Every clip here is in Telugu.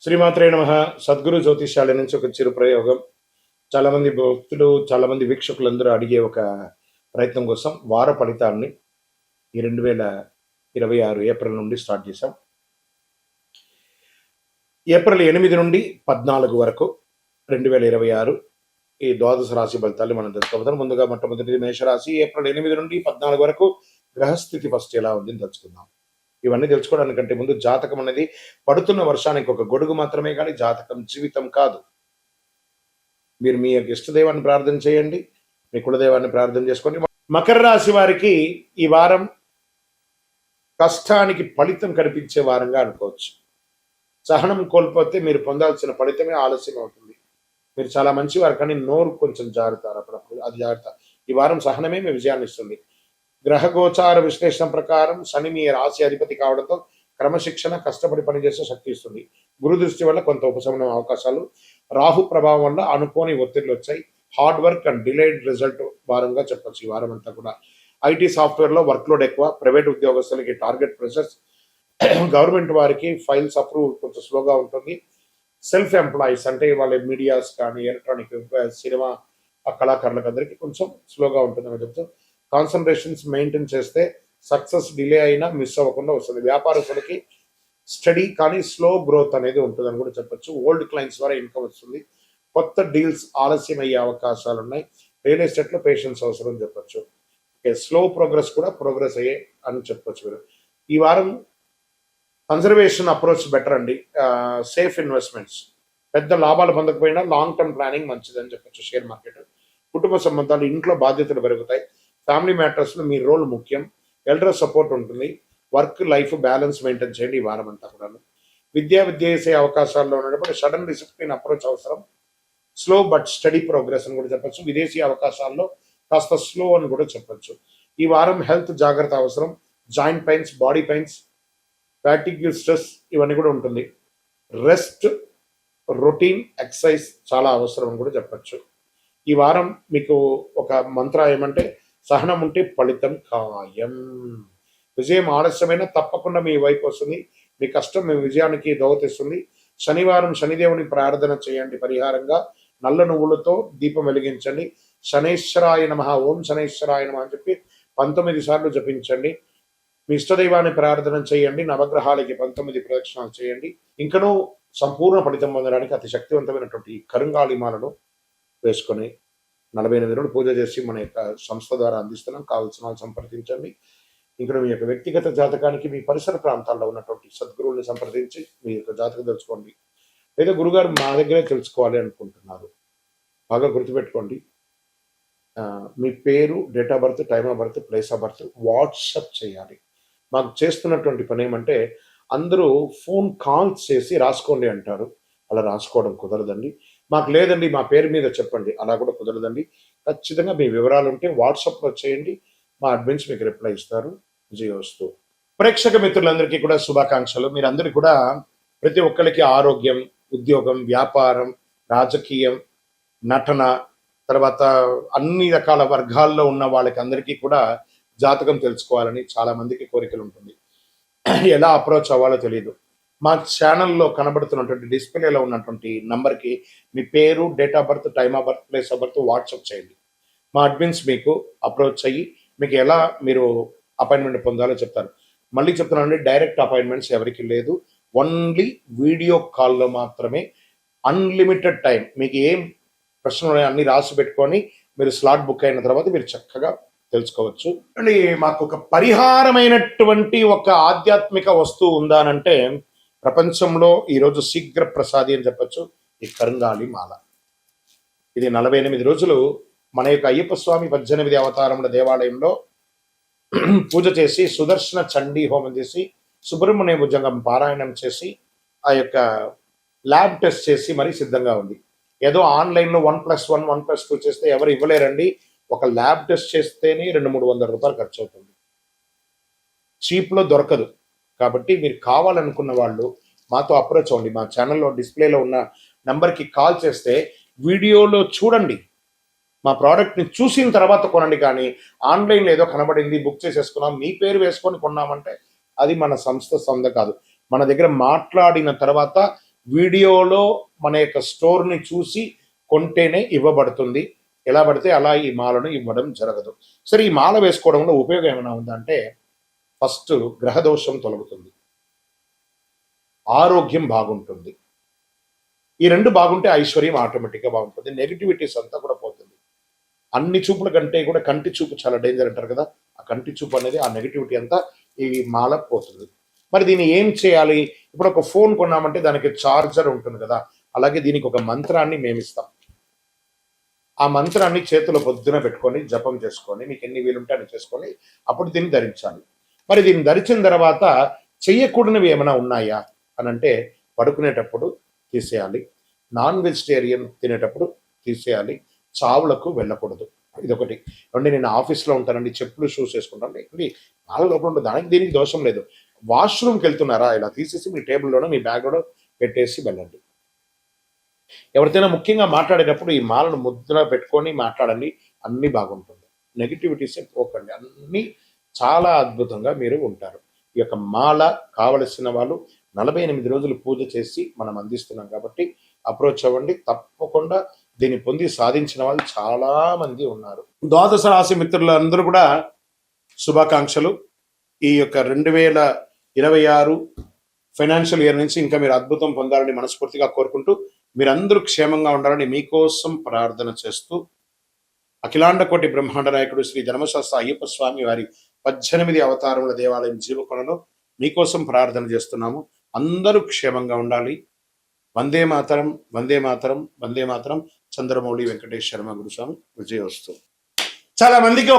శ్రీమాత్రే నమః. సద్గురు జ్యోతిష్యాల నుంచి ఒక చిరు ప్రయోగం. చాలామంది భక్తులు, చాలామంది వీక్షకులందరూ అడిగే ఒక ప్రయత్నం కోసం వార ఫలితాన్ని ఈ 2026 ఏప్రిల్ నుండి స్టార్ట్ చేశాం. ఏప్రిల్ 8 నుండి 14 వరకు 2026 ఈ ద్వాదశ రాశి ఫలితాలు మనం తెలుసుకోబోతాం. ముందుగా మొట్టమొదటి మేషరాశి. ఏప్రిల్ 8 నుండి 14 వరకు గ్రహస్థితి ఫస్ట్ ఎలా ఉంది అని తెలుసుకుందాం. ఇవన్నీ తెలుసుకోవడానికంటే ముందు జాతకం అనేది పడుతున్న వర్షానికి ఒక గొడుగు మాత్రమే, కానీ జాతకం జీవితం కాదు. మీరు మీ యొక్క ఇష్టదైవాన్ని ప్రార్థన చేయండి, మీ కులదైవాన్ని ప్రార్థన చేసుకోండి. మకర రాశి వారికి ఈ వారం కష్టానికి ఫలితం కనిపించే వారంగా అనుకోవచ్చు. సహనం కోల్పోతే మీరు పొందాల్సిన ఫలితమే ఆలస్యం అవుతుంది. మీరు చాలా మంచివారు, కానీ నోరు కొంచెం జారుతారు అప్పుడప్పుడు, అది జాగ్రత్త. ఈ వారం సహనమే మీ విజయాన్ని ఇస్తుంది. గ్రహగోచార విశ్లేషణ ప్రకారం శని మీ రాశి అధిపతి కావడంతో క్రమశిక్షణ, కష్టపడి పనిచేసే శక్తి ఇస్తుంది. గురు దృష్టి వల్ల కొంత ఉపశమనం అవకాశాలు, రాహు ప్రభావం వల్ల అనుకోని ఒత్తిళ్లు వచ్చాయి. Hard work and delayed result వారంగా చెప్పచ్చు. ఈ వారం అంతా కూడా ఐటీ సాఫ్ట్వేర్లో వర్క్ లోడ్ ఎక్కువ, ప్రైవేట్ ఉద్యోగస్తులకి టార్గెట్ ప్రెషర్స్, గవర్నమెంట్ వారికి ఫైల్స్ అప్రూవ్ కొంచెం స్లోగా ఉంటుంది. సెల్ఫ్ ఎంప్లాయీస్ అంటే వాళ్ళ మీడియాస్ కానీ, ఎలక్ట్రానిక్, సినిమా కళాకారులకు అందరికీ కొంచెం స్లోగా ఉంటుందని చెప్తూ కాన్సన్ట్రేషన్స్ మెయింటైన్ చేస్తే సక్సెస్ డిలే అయినా మిస్ అవ్వకుండా వస్తుంది. వ్యాపారస్తులకి స్టడీ కానీ స్లో గ్రోత్ అనేది ఉంటుందని కూడా చెప్పొచ్చు. ఓల్డ్ క్లయింట్స్ ద్వారా ఇన్కమ్ వస్తుంది. కొత్త డీల్స్ ఆలస్యం అయ్యే అవకాశాలు ఉన్నాయి. రియల్ ఎస్టేట్లో పేషెన్స్ అవసరం అని చెప్పొచ్చు. స్లో ప్రోగ్రెస్ కూడా ప్రోగ్రెస్ అయ్యే అని చెప్పొచ్చు. మీరు ఈ వారం కన్జర్వేషన్ అప్రోచ్ బెటర్ అండి. సేఫ్ ఇన్వెస్ట్మెంట్స్, పెద్ద లాభాలు పొందకపోయినా లాంగ్ టర్మ్ ప్లానింగ్ మంచిదని చెప్పొచ్చు. షేర్ మార్కెట్, కుటుంబ సంబంధాలు, ఇంట్లో బాధ్యతలు పెరుగుతాయి. ఫ్యామిలీ మ్యాటర్స్లో మీ రోల్ ముఖ్యం. ఎల్డర్ సపోర్ట్ ఉంటుంది. వర్క్ లైఫ్ బ్యాలెన్స్ మెయింటైన్ చేయండి ఈ వారం అంతా కూడా. విద్య చేసే అవకాశాల్లో ఉన్నప్పుడు సడన్ డిసిప్లిన్ అప్రోచ్ అవసరం. స్లో బట్ స్టడీ ప్రోగ్రెస్ అని కూడా చెప్పచ్చు. విదేశీ అవకాశాల్లో కాస్త స్లో అని కూడా చెప్పచ్చు. ఈ వారం హెల్త్ జాగ్రత్త అవసరం. Joint pains, body pains, fatigue, stress ఇవన్నీ కూడా ఉంటుంది. రెస్ట్, రొటీన్, ఎక్సర్సైజ్ చాలా అవసరం అని కూడా చెప్పచ్చు. ఈ వారం మీకు ఒక మంత్ర ఏమంటే, సహనం ఉంటే ఫలితం ఖాయం. విజయం ఆలస్యమైన తప్పకుండా మీ వైపు వస్తుంది. మీ కష్టం మీ విజయానికి దోహతిస్తుంది. శనివారం శనిదేవుని ప్రార్థన చేయండి. పరిహారంగా నల్ల నువ్వులతో దీపం వెలిగించండి. శనేశ్వరాయ నమః, ఓం శనేశ్వరాయ నమః అని చెప్పి 19 సార్లు జపించండి. మీ ఇష్టదైవాన్ని ప్రార్థన చేయండి. నవగ్రహాలకి 19 ప్రదక్షిణాలు చేయండి. ఇంకనూ సంపూర్ణ ఫలితం పొందడానికి అతి శక్తివంతమైనటువంటి కరుంగాళిమాలను వేసుకొని 48 రోజులు పూజ చేసి మన యొక్క సంస్థ ద్వారా అందిస్తున్నాం. కావాల్సిన వాళ్ళు సంప్రదించండి. ఇక్కడ మీ యొక్క వ్యక్తిగత జాతకానికి మీ పరిసర ప్రాంతాల్లో ఉన్నటువంటి సద్గురువుని సంప్రదించి మీ యొక్క జాతకం తెలుసుకోండి. లేదా గురుగారు మా దగ్గరే తెలుసుకోవాలి అనుకుంటున్నారు, బాగా గుర్తుపెట్టుకోండి. మీ పేరు, date of birth, time of birth, place of birth WhatsApp చేయాలి. మాకు చేస్తున్నటువంటి పని ఏమంటే, అందరూ ఫోన్ కాల్స్ చేసి రాసుకోండి అంటారు. అలా రాసుకోవడం కుదరదండి. మాకు లేదండి మా పేరు మీద చెప్పండి, అలా కూడా కుదరదండి. ఖచ్చితంగా మీ వివరాలు ఉంటే వాట్సాప్లో చేయండి. మా అడ్మిన్స్ మీకు రిప్లై ఇస్తారు. విజయోస్తు. ప్రేక్షక మిత్రులందరికీ కూడా శుభాకాంక్షలు. మీరందరూ కూడా ప్రతి ఒక్కరికి ఆరోగ్యం, ఉద్యోగం, వ్యాపారం, రాజకీయం, నటన, తర్వాత అన్ని రకాల వర్గాల్లో ఉన్న వాళ్ళకి అందరికీ కూడా జాతకం తెలుసుకోవాలని చాలా మందికి కోరికలు ఉంటుంది. ఎలా అప్రోచ్ అవ్వాలో తెలియదు. మా ఛానల్లో కనబడుతున్నటువంటి డిస్ప్లేలో ఉన్నటువంటి నంబర్కి మీ పేరు, date of birth, time of birth, place of birth WhatsApp చేయండి. మా అడ్మిన్స్ మీకు అప్రోచ్ అయ్యి మీకు ఎలా మీరు అపాయింట్మెంట్ పొందాలో చెప్తారు. మళ్ళీ చెప్తున్నానండి, డైరెక్ట్ అపాయింట్మెంట్స్ ఎవరికి లేదు. ఓన్లీ వీడియో కాల్లో మాత్రమే. Unlimited time. మీకు ఏం ప్రశ్నలు ఉన్నాయో అన్ని రాసి పెట్టుకొని మీరు స్లాట్ బుక్ అయిన తర్వాత మీరు చక్కగా తెలుసుకోవచ్చు. అండి, మాకు ఒక పరిహారమైనటువంటి ఒక ఆధ్యాత్మిక వస్తువు ఉందా అంటే ప్రపంచంలో ఈరోజు శీఘ్ర ప్రసాది అని చెప్పచ్చు. ఈ కరుంగాళి మాల. ఇది 48 రోజులు మన యొక్క అయ్యప్ప స్వామి 18 అవతారముల దేవాలయంలో పూజ చేసి, సుదర్శన చండీ హోమం చేసి, సుబ్రహ్మణ్య భుజంగం పారాయణం చేసి, ఆ యొక్క ల్యాబ్ టెస్ట్ చేసి మరీ సిద్ధంగా ఉంది. ఏదో ఆన్లైన్లో 1+1, 1+2 చేస్తే ఎవరు ఇవ్వలేరండి. ఒక ల్యాబ్ టెస్ట్ చేస్తేనే 200-300 రూపాయలు ఖర్చు అవుతుంది. చీప్లో దొరకదు. కాబట్టి మీరు కావాలనుకున్న వాళ్ళు మాతో అప్రోచ్ అవ్వండి. మా ఛానల్లో డిస్ప్లేలో ఉన్న నెంబర్కి కాల్ చేస్తే వీడియోలో చూడండి, మా ప్రోడక్ట్ని చూసిన తర్వాత కొనండి. కానీ ఆన్లైన్లో ఏదో కనబడింది, బుక్ చేసేసుకున్నాం, మీ పేరు వేసుకొని కొన్నామంటే అది మన సంస్థ కాదు. మన దగ్గర మాట్లాడిన తర్వాత వీడియోలో మన యొక్క స్టోర్ని చూసి కొంటేనే ఇవ్వబడుతుంది. ఎలా పడితే అలా ఈ మాలను ఇవ్వడం జరగదు. సరే, ఈ మాల వేసుకోవడంలో ఉపయోగం ఏమైనా ఉందంటే, ఫస్ట్ గ్రహదోషం తొలగుతుంది, ఆరోగ్యం బాగుంటుంది. ఈ రెండు బాగుంటే ఐశ్వర్యం ఆటోమేటిక్గా బాగుంటుంది. నెగిటివిటీస్ అంతా కూడా పోతుంది. అన్ని చూపుల కంటే కూడా కంటి చూపు చాలా డేంజర్ అంటారు కదా, ఆ కంటి చూపు అనేది, ఆ నెగిటివిటీ అంతా ఈ మాల పోతుంది. మరి దీన్ని ఏం చేయాలి? ఇప్పుడు ఒక ఫోన్ కొన్నామంటే దానికి చార్జర్ ఉంటుంది కదా, అలాగే దీనికి ఒక మంత్రాన్ని మేమిస్తాం. ఆ మంత్రాన్ని చేతిలో పొద్దున పెట్టుకొని జపం చేసుకొని, మీకు ఎన్ని వీలుంటే అని చేసుకొని అప్పుడు దీన్ని ధరించాలి. మరి దీన్ని ధరించిన తర్వాత చెయ్యకూడనివి ఏమైనా ఉన్నాయా అని అంటే, పడుకునేటప్పుడు తీసేయాలి, నాన్ వెజిటేరియన్ తినేటప్పుడు తీసేయాలి, చావులకు వెళ్ళకూడదు. ఇదొకటి. అంటే నేను ఆఫీస్లో ఉంటానండి, చెప్పులు షూస్ వేసుకుంటాను, ఇది మాల లోపల ఉంటుంది, దానికి దీనికి దోషం లేదు. వాష్రూమ్కి వెళ్తున్నారా, ఇలా తీసేసి మీ టేబుల్లోనో మీ బ్యాగ్లోనో పెట్టేసి వెళ్ళండి. ఎవరితోనైనా ముఖ్యంగా మాట్లాడేటప్పుడు ఈ మాలను ముద్ర పెట్టుకొని మాట్లాడండి, అన్నీ బాగుంటుంది. నెగిటివిటీసే పోకండి, అన్నీ చాలా అద్భుతంగా మీరు ఉంటారు. ఈ యొక్క మాల కావలసిన వాళ్ళు 48 రోజులు పూజ చేసి మనం అందిస్తున్నాం కాబట్టి అప్రోచ్ అవ్వండి. తప్పకుండా దీన్ని పొంది సాధించిన వాళ్ళు చాలా మంది ఉన్నారు. ద్వాదశ రాశి మిత్రులందరూ కూడా శుభాకాంక్షలు. ఈ యొక్క 2026 ఫైనాన్షియల్ ఇయర్ నుంచి ఇంకా మీరు అద్భుతం పొందాలని మనస్ఫూర్తిగా కోరుకుంటూ, మీరందరూ క్షేమంగా ఉండాలని మీకోసం ప్రార్థన చేస్తూ, అఖిలాండ కోటి బ్రహ్మాండ నాయకుడు శ్రీ ధర్మశాస్త్ర అయ్యప్ప స్వామి వారి 18 అవతారముల దేవాలయం జీవకొనలో మీకోసం ప్రార్థన చేస్తున్నాము. అందరూ క్షేమంగా ఉండాలి. వందే మాతరం, వందే మాతరం, వందే మాతరం. చంద్రమౌళి వెంకటేష్ శర్మ గురుస్వామి. విజయోస్తు. చాలా మందికి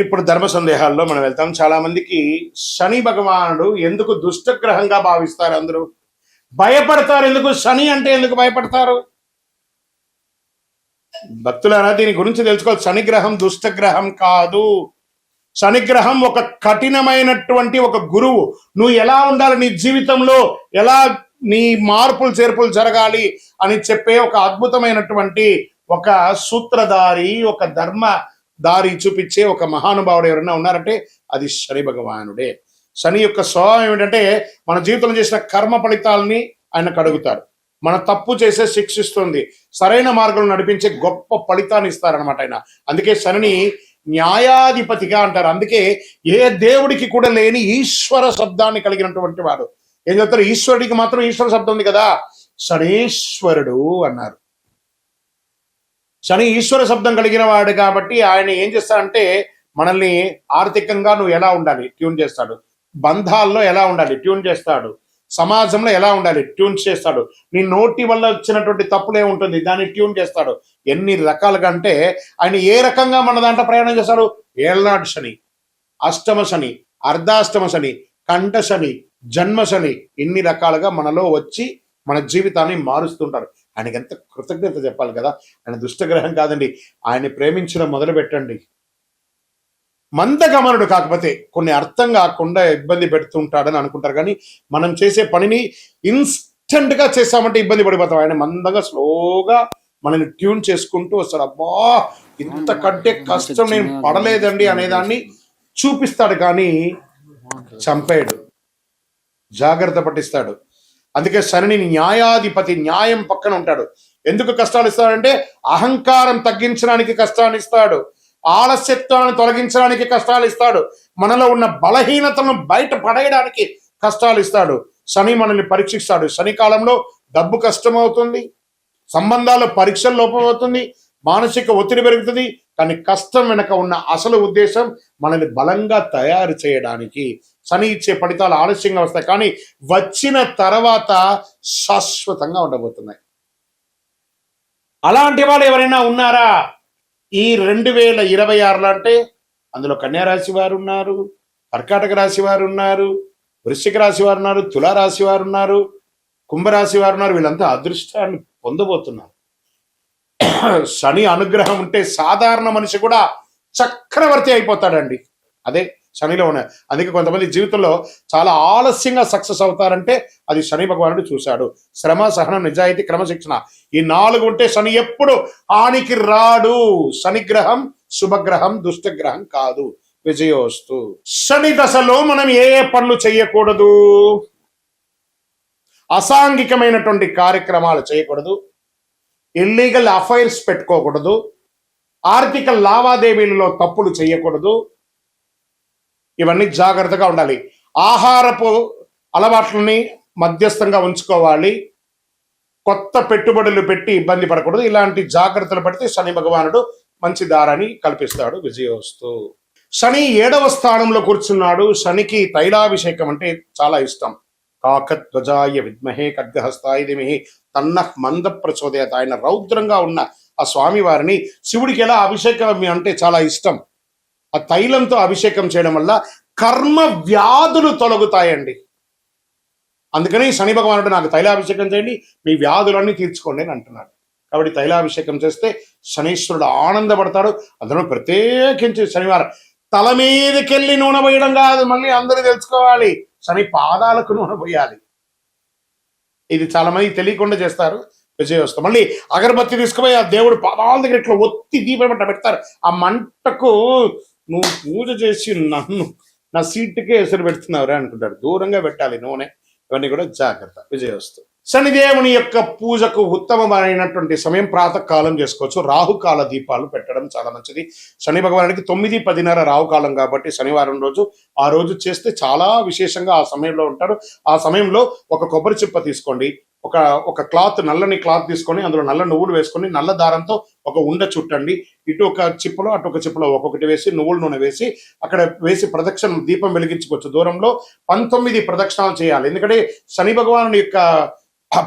ఇప్పుడు ధర్మ సందేహాల్లో మనం వెళ్తాం. చాలా మందికి శని భగవానుడు ఎందుకు దుష్టగ్రహంగా భావిస్తారు? అందరూ భయపడతారు. ఎందుకు శని అంటే ఎందుకు భయపడతారు? భక్తులారా, దీని గురించి తెలుసుకోవాలి. శనిగ్రహం దుష్టగ్రహం కాదు. శనిగ్రహం ఒక కఠినమైనటువంటి ఒక గురువు. నువ్వు ఎలా ఉండాలి, నీ జీవితంలో ఎలా నీ మార్పులు చేర్పులు జరగాలి అని చెప్పే ఒక అద్భుతమైనటువంటి ఒక సూత్రధారి, ఒక ధర్మ దారి చూపించే ఒక మహానుభావుడు ఎవరైనా ఉన్నారంటే అది శని భగవానుడే. శని యొక్క స్వభావం ఏమిటంటే, మన జీవితంలో చేసిన కర్మ ఫలితాలని ఆయన కడుగుతాడు. మన తప్పు చేసే శిక్షిస్తుంది, సరైన మార్గంలో నడిపించే గొప్ప ఫలితాన్ని ఇస్తారనమాట ఆయన. అందుకే శనిని న్యాయాధిపతిగా అంటారు. అందుకే ఏ దేవుడికి కూడా లేని ఈశ్వర శబ్దాన్ని కలిగినటువంటి వాడు. ఏం చెప్తారు? ఈశ్వరుడికి మాత్రం ఈశ్వర శబ్దం ఉంది కదా, శనీశ్వరుడు అన్నారు. శని ఈశ్వర శబ్దం కలిగిన వాడు కాబట్టి ఆయన ఏం చేస్తాడంటే, మనల్ని ఆర్థికంగా నువ్వు ఎలా ఉండాలి ట్యూన్ చేస్తాడు, బంధాల్లో ఎలా ఉండాలి ట్యూన్ చేస్తాడు, సమాజంలో ఎలా ఉండాలి ట్యూన్ చేస్తాడు, నీ నోటి వల్ల వచ్చినటువంటి తప్పులే ఉంటుంది దాన్ని ట్యూన్ చేస్తాడు. ఎన్ని రకాలుగా అంటే ఆయన ఏ రకంగా మన దాంట్లో ప్రయాణం చేస్తాడు? ఏళ్నాడు శని, అష్టమ శని, అర్ధాష్టమ శని, కంఠ శని, జన్మ శని, ఇన్ని రకాలుగా మనలో వచ్చి మన జీవితాన్ని మారుస్తుంటారు. ఆయనకి ఎంత కృతజ్ఞత చెప్పాలి కదా. ఆయన దుష్టగ్రహం కాదండి. ఆయన ప్రేమించడం మొదలు పెట్టండి. మందగమనుడు, కాకపోతే కొన్ని అర్థం కాకుండా ఇబ్బంది పెడుతుంటాడని అనుకుంటారు, కానీ మనం చేసే పనిని ఇన్స్టెంట్ గా చేస్తామంటే ఇబ్బంది పడిపోతాం. ఆయన మందంగా స్లోగా మనల్ని ట్యూన్ చేసుకుంటూ వస్తాడు. అబ్బా, ఇంతకంటే కష్టం నేను పడలేదండి అనేదాన్ని చూపిస్తాడు, కానీ చంపేయడు, జాగ్రత్త పట్టిస్తాడు. అందుకే శని న్యాయాధిపతి, న్యాయం పక్కన ఉంటాడు. ఎందుకు కష్టాలు ఇస్తాడంటే అహంకారం తగ్గించడానికి కష్టాన్ని ఇస్తాడు, ఆలస్యత్వాన్ని తొలగించడానికి కష్టాలు ఇస్తాడు, మనలో ఉన్న బలహీనతలను బయట పడేయడానికి కష్టాలు ఇస్తాడు. శని మనల్ని పరీక్షిస్తాడు. శని కాలంలో డబ్బు కష్టమవుతుంది, సంబంధాల పరీక్షలు లోపమవుతుంది, మానసిక ఒత్తిడి పెరుగుతుంది. కానీ కష్టం వెనక ఉన్న అసలు ఉద్దేశం మనల్ని బలంగా తయారు చేయడానికి. శని ఇచ్చే ఫలితాలు ఆలస్యంగా వస్తాయి, కానీ వచ్చిన తర్వాత శాశ్వతంగా ఉండబోతున్నాయి. అలాంటి వాళ్ళు ఎవరైనా ఉన్నారా ఈ 2026లో అంటే? అందులో కన్యా రాశి వారు ఉన్నారు, కర్కాటక రాశి వారు ఉన్నారు, వృశ్చిక రాశి వారు ఉన్నారు, తులారాశి వారు ఉన్నారు, కుంభరాశి వారు ఉన్నారు. వీళ్ళంతా అదృష్టాన్ని పొందబోతున్నారు. శని అనుగ్రహం ఉంటే సాధారణ మనిషి కూడా చక్రవర్తి అయిపోతాడండి. అదే శనిలో ఉన్నాయి. అందుకే కొంతమంది జీవితంలో చాలా ఆలస్యంగా సక్సెస్ అవుతారంటే అది శని భగవానుడు చూశాడు. శ్రమ, సహనం, నిజాయితీ, క్రమశిక్షణ, ఈ 4 ఉంటే శని ఎప్పుడు హానికి రాడు. శనిగ్రహం శుభగ్రహం, దుష్టగ్రహం కాదు. విజయోస్తు. శని దశలో మనం ఏ పనులు చెయ్యకూడదు? అసాంఘికమైనటువంటి కార్యక్రమాలు చేయకూడదు, ఇల్లీగల్ అఫైర్స్ పెట్టుకోకూడదు, ఆర్థిక లావాదేవీలలో తప్పులు చేయకూడదు. ఇవన్నీ జాగ్రత్తగా ఉండాలి. ఆహారపు అలవాట్లని మధ్యస్థంగా ఉంచుకోవాలి. కొత్త పెట్టుబడులు పెట్టి ఇబ్బంది పడకూడదు. ఇలాంటి జాగ్రత్తలు పడితే శని భగవానుడు మంచి దారాన్ని కల్పిస్తాడు. విజయోస్తు. శని 7వ స్థానంలో కూర్చున్నాడు. శనికి తైలాభిషేకం అంటే చాలా ఇష్టం. కాకధ్వజాయ విద్మహే ఖడ్గహస్తాయ ధీమహి తన్నః మంద ప్రచోదయాత్. ఆయన రౌద్రంగా ఉన్న ఆ స్వామి వారిని శివుడికి ఎలా అభిషేకం అంటే చాలా ఇష్టం. ఆ తైలంతో అభిషేకం చేయడం వల్ల కర్మ వ్యాధులు తొలగుతాయండి. అందుకని శని భగవానుడు నాకు తైలాభిషేకం చేయండి, మీ వ్యాధులన్నీ తీర్చుకోండి అని అంటున్నాడు. కాబట్టి తైలాభిషేకం చేస్తే శనీశ్వరుడు ఆనందపడతాడు. అందులో ప్రత్యేకించి శనివారం తల మీదకెళ్ళి నూనె పోయడం కాదు, మళ్ళీ అందరూ తెలుసుకోవాలి, శని పాదాలకు నూనె పోయాలి. ఇది చాలా మంది తెలియకుండా చేస్తారు. విజయోస్తు. మళ్ళీ అగరబత్తి తీసుకుపోయి ఆ దేవుడు పాదాల దగ్గర ఇట్లా ఒత్తి దీపం పెడతారు. ఆ మంటకు నువ్వు పూజ చేసి నన్ను నా సీటుకే ఎసురు పెడుతున్నావురా అనుకుంటారు. దూరంగా పెట్టాలి నూనె. ఇవన్నీ కూడా జాగ్రత్త. విజయోస్తు. శనిదేవుని యొక్క పూజకు ఉత్తమమైనటువంటి సమయం ప్రాతకాలం చేసుకోవచ్చు. రాహుకాల దీపాలు పెట్టడం చాలా మంచిది. శని భగవానుడికి 9, 10:30 రాహుకాలం కాబట్టి శనివారం రోజు ఆ రోజు చేస్తే చాలా విశేషంగా ఆ సమయంలో ఉంటారు. ఆ సమయంలో ఒక కొబ్బరి చిప్ప తీసుకోండి, ఒక క్లాత్, నల్లని క్లాత్ తీసుకొని అందులో నల్ల నువ్వులు వేసుకొని నల్ల దారంతో ఒక ఉండ చుట్టండి. ఇటు ఒక చిప్పలో అటు ఒక చిప్పలో ఒక్కొక్కటి వేసి నువ్వుల నూనె వేసి అక్కడ వేసి ప్రదక్షిణ దీపం వెలిగించుకోవచ్చు. దూరంలో 19 ప్రదక్షిణాలు చేయాలి. ఎందుకంటే శని భగవానుడి యొక్క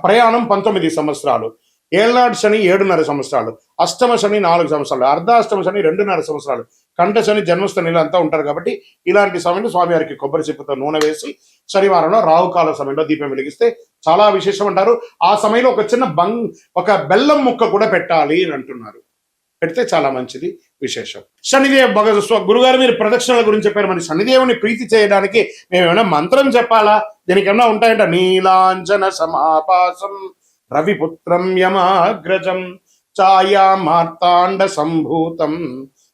ప్రయాణం 19 సంవత్సరాలు. ఏళ్నాడు శని 7.5 సంవత్సరాలు, అష్టమ శని 4 సంవత్సరాలు, అర్ధాష్టమ శని 2.5 సంవత్సరాలు, కంఠ శని జన్మస్థానిలో అంతా ఉంటారు. కాబట్టి ఇలాంటి సమయంలో స్వామివారికి కొబ్బరి చిప్పతో నూనె వేసి శనివారంలో రాహుకాల సమయంలో దీపం వెలిగిస్తే చాలా విశేషం అంటారు. ఆ సమయంలో ఒక బెల్లం ముక్క కూడా పెట్టాలి అని అంటున్నారు. పెడితే చాలా మంచిది, విశేషం. గురుగారు మీరు ప్రదక్షిణల గురించి చెప్పారు. మరి శనిదేవుని ప్రీతి చేయడానికి మేము ఏమైనా మంత్రం చెప్పాలా? దీనికి ఏమైనా ఉంటాయంట. నీలాంజన సమాపాసం రవిపుత్రం యమాగ్రజం ఛాయా మార్తాండ సంభూతం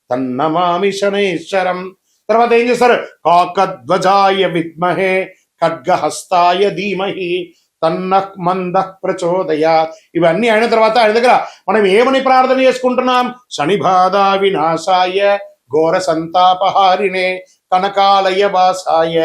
తన్నమామి శనైశ్వరం. తర్వాత ఏం చేస్తారు? కాకధ్వజాయ విద్మహే ఖడ్గహస్తాయ ధీమహి తన్నః మందః ప్రచోదయాత్. ఇవన్నీ అయిన తర్వాత ఆయన దగ్గర మనం ఏమని ప్రార్థన చేసుకుంటున్నాం? శనిబాధ వినాశాయ ఘోర సంతాపహారిణే కనకాలయ వాసాయ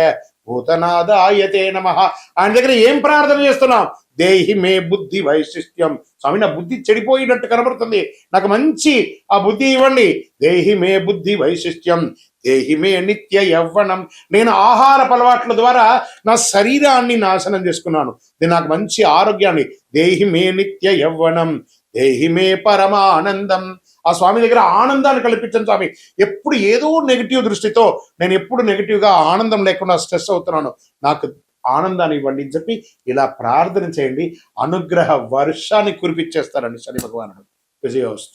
భూతనాదాయ తే నమః. ఆయన దగ్గర ఏం ప్రార్థన చేస్తున్నాం? దేహి మే బుద్ధి వైశిష్ట్యం. స్వామి నా బుద్ధి చెడిపోయినట్టు కనబడుతుంది, నాకు మంచి ఆ బుద్ధి ఇవ్వండి. దేహి మే బుద్ధి వైశిష్ట్యం దేహి మే నిత్య యవ్వనం. నేను ఆహారపు అలవాట్ల ద్వారా నా శరీరాన్ని నాశనం చేసుకున్నాను, నేను నాకు మంచి ఆరోగ్యాన్ని. దేహి మే నిత్య యవ్వనం దేహి మే పరమానందం. ఆ స్వామి దగ్గర ఆనందాన్ని కల్పించండి స్వామి. ఎప్పుడు ఏదో నెగిటివ్ దృష్టితో నేను ఎప్పుడు నెగిటివ్గా ఆనందం లేకుండా స్ట్రెస్ అవుతున్నాను, నాకు ఆనందాన్ని ఇవ్వండి అని చెప్పి ఇలా ప్రార్థన చేయండి. అనుగ్రహ వర్షాన్ని కురిపించేస్తారండి శని భగవానుడు. విజయోస్తు.